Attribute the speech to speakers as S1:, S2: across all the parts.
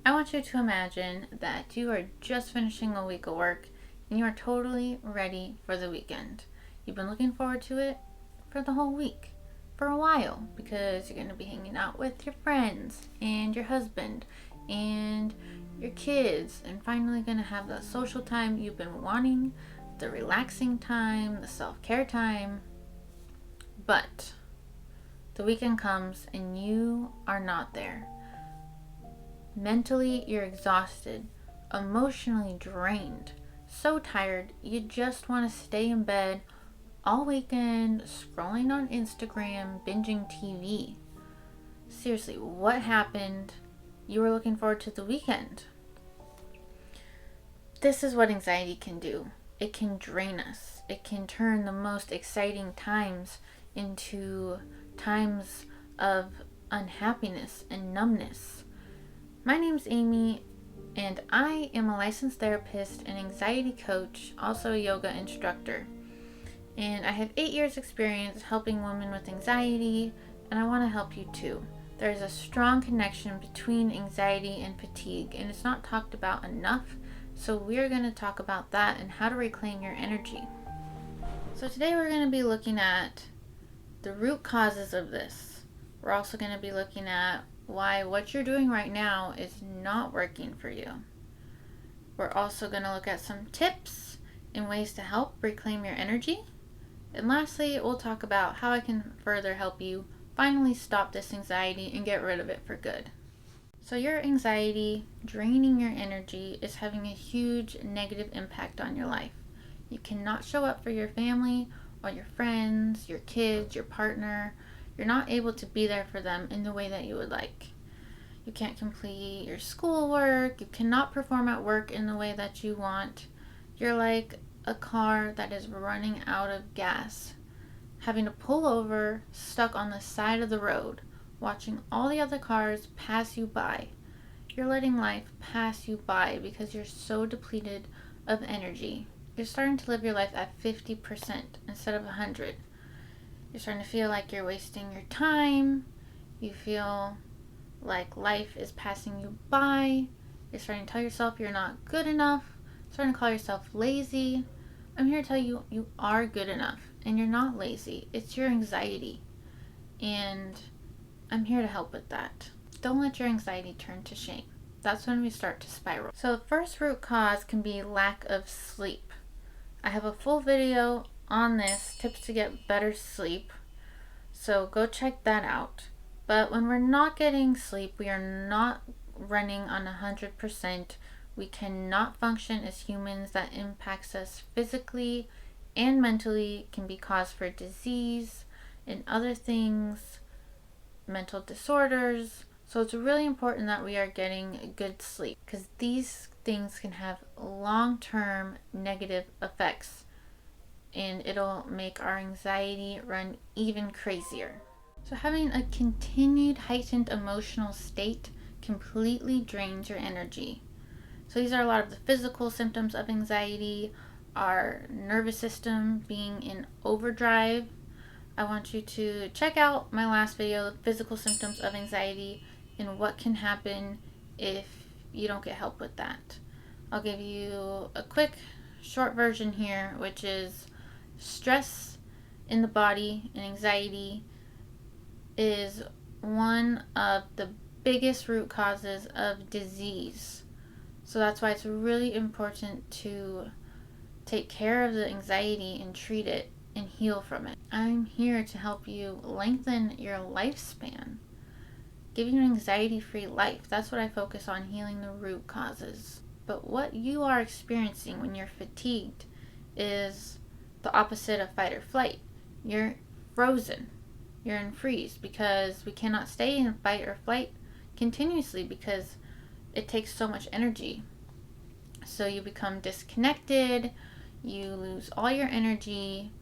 S1: I want you to imagine that you are just finishing a week of work and you are totally ready for the weekend. You've been looking forward to it for the whole week, for a while, because you're going to be hanging out with your friends and your husband and your kids, and finally going to have that social time you've been wanting, the relaxing time, the self-care time. But the weekend comes and you are not there. Mentally, you're exhausted, emotionally drained, so tired you just want to stay in bed all weekend, scrolling on Instagram, binging TV. Seriously, what happened? You were looking forward to the weekend. This is what anxiety can do. It can drain us. It can turn the most exciting times into times of unhappiness and numbness. My name's Amy, and I am a licensed therapist and anxiety coach, also a yoga instructor. And I have 8 years experience helping women with anxiety, and I want to help you too. There's a strong connection between anxiety and fatigue, and it's not talked about enough, so we're going to talk about that and how to reclaim your energy. So today we're going to be looking at the root causes of this. We're also going to be looking at why what you're doing right now is not working for you. We're also going to look at some tips and ways to help reclaim your energy. And lastly, we'll talk about how I can further help you finally stop this anxiety and get rid of it for good. So your anxiety draining your energy is having a huge negative impact on your life. You cannot show up for your family or your friends, your kids, your partner. You're not able to be there for them in the way that you would like. You can't complete your schoolwork. You cannot perform at work in the way that you want. You're like a car that is running out of gas, having to pull over, stuck on the side of the road, watching all the other cars pass you by. You're letting life pass you by because you're so depleted of energy. You're starting to live your life at 50% instead of 100. You're starting to feel like you're wasting your time. You feel like life is passing you by. You're starting to tell yourself you're not good enough. Starting to call yourself lazy. I'm here to tell you, you are good enough and you're not lazy. It's your anxiety. And I'm here to help with that. Don't let your anxiety turn to shame. That's when we start to spiral. So the first root cause can be lack of sleep. I have a full video on this, tips to get better sleep. So go check that out. But when we're not getting sleep, we are not running on 100%. We cannot function as humans. That impacts us physically and mentally, can be cause for disease and other things, mental disorders. So it's really important that we are getting good sleep, because these things can have long-term negative effects, and it'll make our anxiety run even crazier. So having a continued heightened emotional state completely drains your energy. So these are a lot of the physical symptoms of anxiety. Our nervous system being in overdrive. I want you to check out my last video, the physical symptoms of anxiety, and what can happen if you don't get help with that. I'll give you a quick short version here, which is stress in the body and anxiety is one of the biggest root causes of disease. So that's why it's really important to take care of the anxiety and treat it and heal from it. I'm here to help you lengthen your lifespan, giving you an anxiety-free life. That's what I focus on, healing the root causes. But what you are experiencing when you're fatigued is the opposite of fight or flight. You're frozen. You're in freeze, because we cannot stay in fight or flight continuously because it takes so much energy. So you become disconnected, you lose all your energy,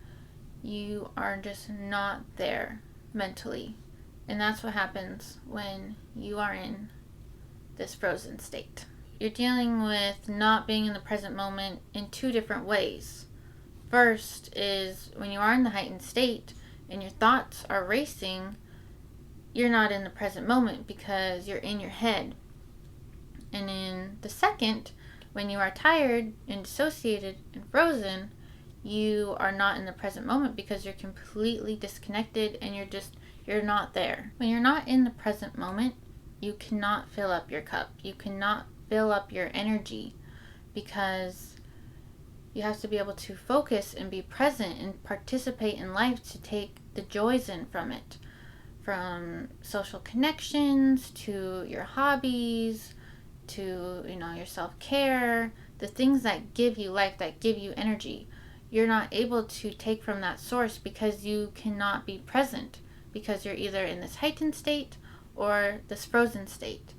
S1: you are just not there mentally. And that's what happens when you are in this frozen state. You're dealing with not being in the present moment in two different ways. First is when you are in the heightened state and your thoughts are racing, you're not in the present moment because you're in your head. And The second, when you are tired and dissociated and frozen, you are not in the present moment because you're completely disconnected and you're not there. When you're not in the present moment, you cannot fill up your cup. You cannot fill up your energy because you have to be able to focus and be present and participate in life to take the joys in from it. From social connections to your hobbies to, your self-care, the things that give you life, that give you energy. You're not able to take from that source because you cannot be present, because you're either in this heightened state or this frozen state.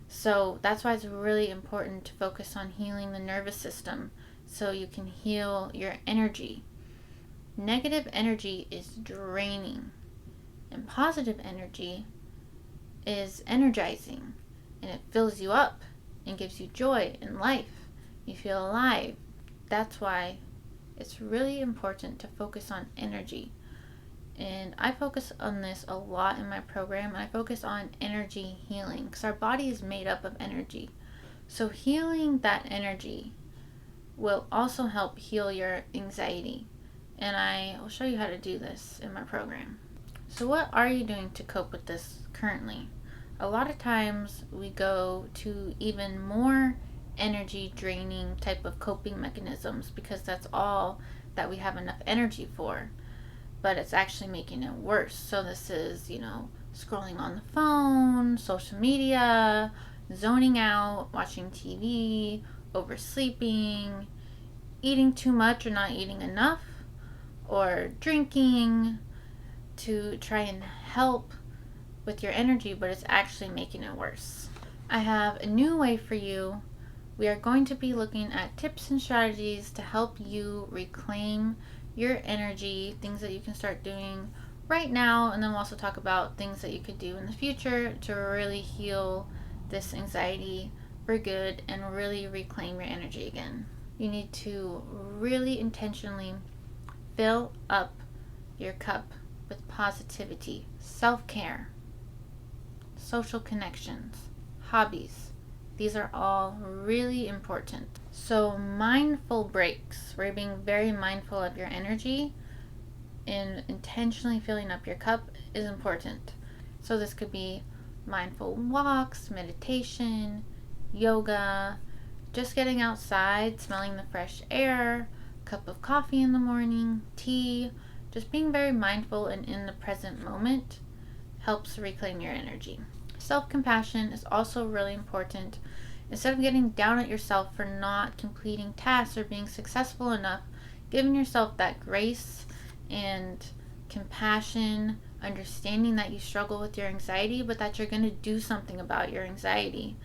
S1: So that's why it's really important to focus on healing the nervous system so you can heal your energy. Negative energy is draining, and positive energy is energizing, and it fills you up and gives you joy and life. You feel alive. That's why it's really important to focus on energy. And I focus on this a lot in my program. I focus on energy healing because our body is made up of energy. So healing that energy will also help heal your anxiety. And I will show you how to do this in my program. So what are you doing to cope with this currently? A lot of times we go to even more energy draining type of coping mechanisms because that's all that we have enough energy for. But it's actually making it worse. So this is, scrolling on the phone, social media, zoning out, watching TV, oversleeping, eating too much or not eating enough, or drinking to try and help with your energy, but it's actually making it worse. I have a new way for you. We are going to be looking at tips and strategies to help you reclaim your energy, things that you can start doing right now, and then we'll also talk about things that you could do in the future to really heal this anxiety for good and really reclaim your energy again. You need to really intentionally fill up your cup with positivity, self-care, social connections, hobbies. These are all really important. So mindful breaks, where you're being very mindful of your energy and intentionally filling up your cup, is important. So this could be mindful walks, meditation, yoga, just getting outside, smelling the fresh air, a cup of coffee in the morning, tea, just being very mindful and in the present moment helps reclaim your energy. Self-compassion is also really important. Instead of getting down at yourself for not completing tasks or being successful enough, giving yourself that grace and compassion, understanding that you struggle with your anxiety, but that you're going to do something about your anxiety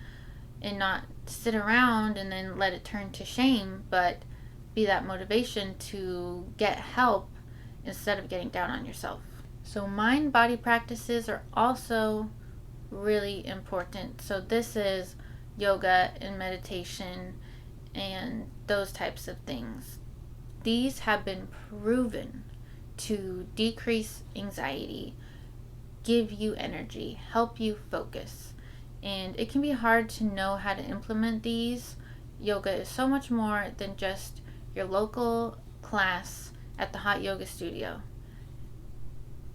S1: and not sit around and then let it turn to shame, but be that motivation to get help instead of getting down on yourself. So mind-body practices are also really important. So this is yoga and meditation and those types of things. These have been proven to decrease anxiety, give you energy, help you focus. And it can be hard to know how to implement these. Yoga is so much more than just your local class at the hot yoga studio.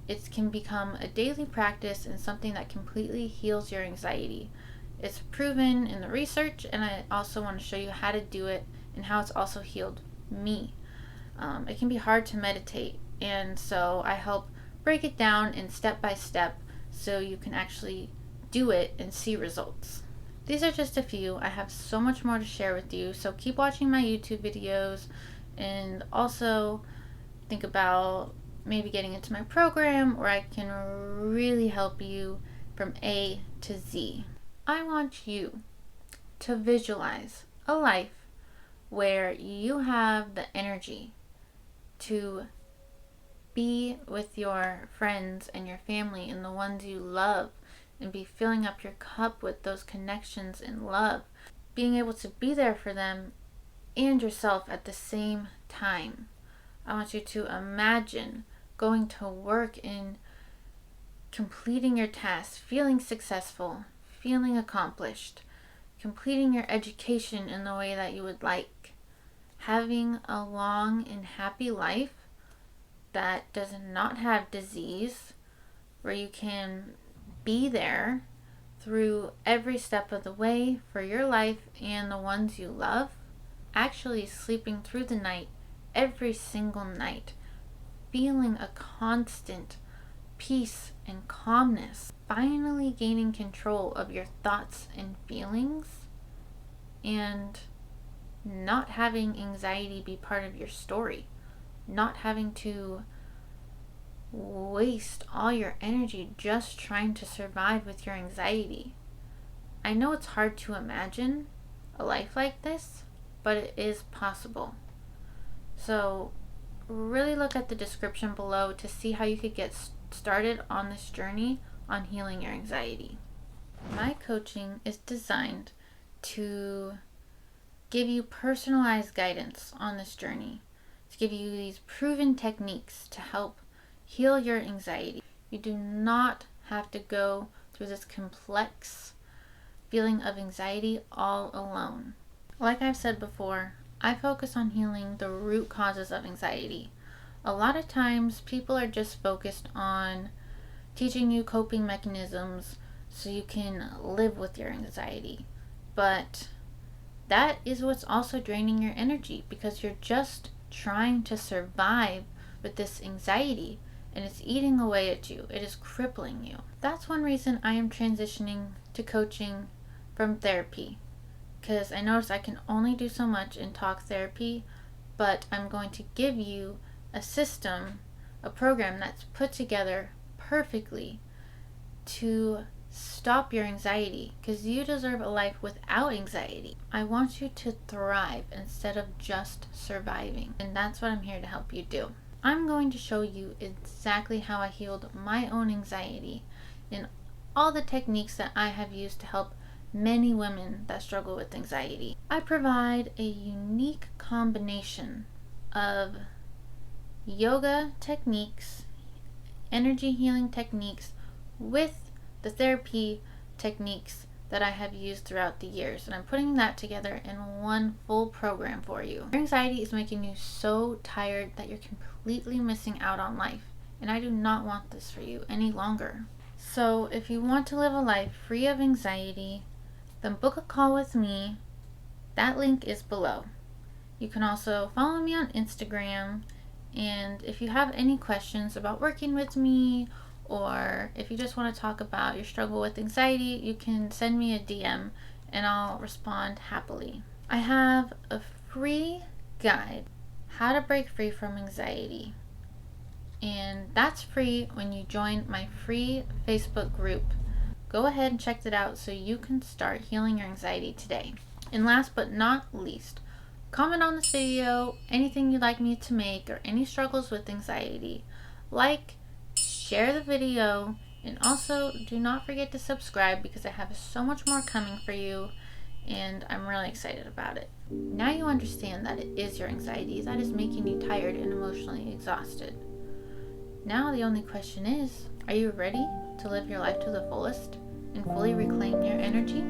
S1: It can become a daily practice and something that completely heals your anxiety. It's proven in the research, and I also want to show you how to do it and how it's also healed me. It can be hard to meditate, and so I help break it down in step by step so you can actually do it and see results. These are just a few. I have so much more to share with you, so keep watching my YouTube videos and also think about maybe getting into my program where I can really help you from A to Z. I want you to visualize a life where you have the energy to be with your friends and your family and the ones you love and be filling up your cup with those connections and love, being able to be there for them and yourself at the same time. I want you to imagine going to work and completing your tasks, feeling successful, feeling accomplished, completing your education in the way that you would like, having a long and happy life that does not have disease, where you can be there through every step of the way for your life and the ones you love, actually sleeping through the night every single night, feeling a constant peace and calmness, finally gaining control of your thoughts and feelings, and not having anxiety be part of your story, not having to waste all your energy just trying to survive with your anxiety. I know it's hard to imagine a life like this, but it is possible. So really look at the description below to see how you could get started on this journey on healing your anxiety. My coaching is designed to give you personalized guidance on this journey, to give you these proven techniques to help heal your anxiety. You do not have to go through this complex feeling of anxiety all alone. Like I've said before, I focus on healing the root causes of anxiety. A lot of times people are just focused on teaching you coping mechanisms so you can live with your anxiety. But that is what's also draining your energy, because you're just trying to survive with this anxiety and it's eating away at you. It is crippling you. That's one reason I am transitioning to coaching from therapy, because I notice I can only do so much in talk therapy, but I'm going to give you a system, a program that's put together perfectly to stop your anxiety, because you deserve a life without anxiety. I want you to thrive instead of just surviving, and that's what I'm here to help you do. I'm going to show you exactly how I healed my own anxiety and all the techniques that I have used to help many women that struggle with anxiety. I provide a unique combination of yoga techniques, energy healing techniques, with the therapy techniques that I have used throughout the years, and I'm putting that together in one full program for you. Your anxiety is making you so tired that you're completely missing out on life, and I do not want this for you any longer. So if you want to live a life free of anxiety, then book a call with me. That link is below. You can also follow me on Instagram, and if you have any questions about working with me, or if you just want to talk about your struggle with anxiety, you can send me a DM and I'll respond happily. I have a free guide, How to Break Free from Anxiety, and that's free when you join my free Facebook group. Go ahead and check it out so you can start healing your anxiety today. And last but not least, comment on this video anything you'd like me to make or any struggles with anxiety. Like, share the video, and also do not forget to subscribe, because I have so much more coming for you and I'm really excited about it. Now you understand that it is your anxiety that is making you tired and emotionally exhausted. Now the only question is, are you ready to live your life to the fullest and fully reclaim your energy?